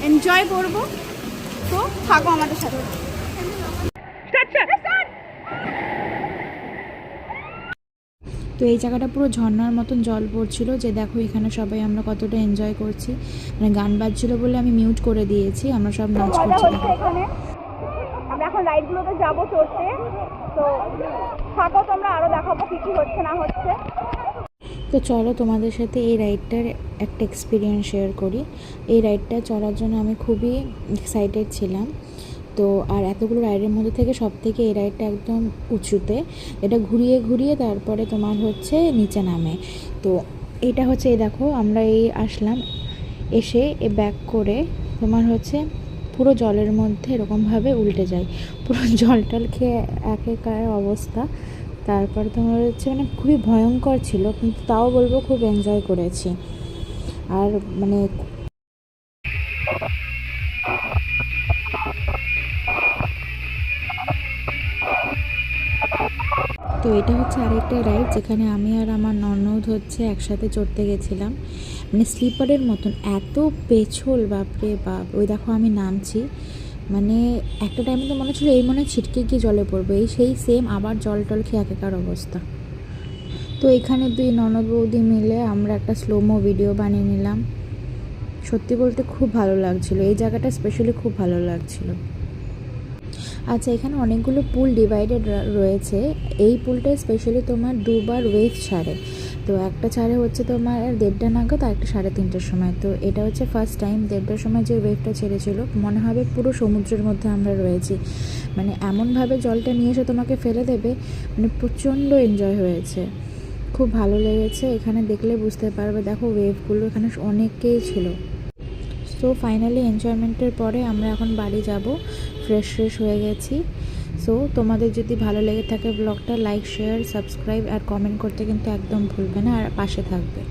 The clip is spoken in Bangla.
এনজয় করব। তো থাকো আমাদের সাথে। তো এই জায়গাটা পুরো ঝর্ণার মতন জল পড়ছিল, যে দেখো এখানে সবাই আমরা কতটা এনজয় করছি। মানে গান বাজছিল বলে আমি মিউট করে দিয়েছি, আমরা সব নাচ করছি এখানে। আমরা এখন রাইডগুলোতে যাবো চড়তে, তো থাকো তোমরা, আরও দেখাবো কী কী হচ্ছে না হচ্ছে। তো চলো তোমাদের সাথে এই রাইডটার একটা এক্সপিরিয়েন্স শেয়ার করি। এই রাইডটা চড়ার জন্য আমি খুবই এক্সাইটেড ছিলাম। তো আর এতগুলো রাইডের মধ্যে থেকে সব থেকে এই রাইডটা একদম উঁচুতে, এটা ঘুরিয়ে ঘুরিয়ে তারপরে তোমার হচ্ছে নিচে নামে। তো এটা হচ্ছে এই দেখো আমরা এই আসলাম, এসে এ ব্যাক করে তোমার হচ্ছে পুরো জলের মধ্যে এরকমভাবে উল্টে যায়, পুরো জল টল খেয়ে একেকার অবস্থা। তারপর তোমার হচ্ছে মানে খুবই ভয়ঙ্কর ছিল, কিন্তু তাও বলবো খুব এনজয় করেছি। আর মানে তো এটা হচ্ছে আরেকটা রাইড যেখানে আমি আর আমার ননদ হচ্ছে একসাথে চড়তে গেছিলাম। মানে স্লিপারের মতন এত পেছল, বাপরে বাপ। ওই দেখো আমি নামছি, মানে একটা টাইমে তো মনে হচ্ছিলো এই মনে ছিটকে গিয়ে জলে পড়বো, এই সেই সেম আবার জল টল খেয়ে একাকার অবস্থা। তো এখানে দুই ননদ বৌদি মিলে আমরা একটা স্লোমো ভিডিও বানিয়ে নিলাম। সত্যি বলতে খুব ভালো লাগছিলো, এই জায়গাটা স্পেশালি খুব ভালো লাগছিলো। আচ্ছা, এখানে অনেকগুলো পুল ডিভাইডেড রয়েছে। এই পুলটা স্পেশালি তোমার দুবার ওয়েভ ছাড়ে। তো একটা ছাড়ে হচ্ছে তোমার 1:30 নাগাদ, আর একটা 3:30টার সময়। তো এটা হচ্ছে ফার্স্ট টাইম 1:30টার সময় যে ওয়েভটা ছেড়েছিল, মনে হবে পুরো সমুদ্রের মধ্যে আমরা রয়েছি। মানে এমনভাবে জলটা নিয়ে এসে তোমাকে ফেলে দেবে, মানে প্রচণ্ড এনজয় হয়েছে, খুব ভালো লেগেছে। এখানে দেখলে বুঝতে পারবে, দেখো ওয়েভগুলো এখানে অনেকেই ছিল। সো ফাইনালি এনজয়মেন্টের পরে আমরা এখন বাড়ি যাব, ফ্রেশ হয়ে গেছি। সো তোমাদের যদি ভালো লেগে থাকে ব্লগটা, লাইক শেয়ার সাবস্ক্রাইব আর কমেন্ট করতে কিন্তু একদম ভুলবে না, আর পাশে থাকবে।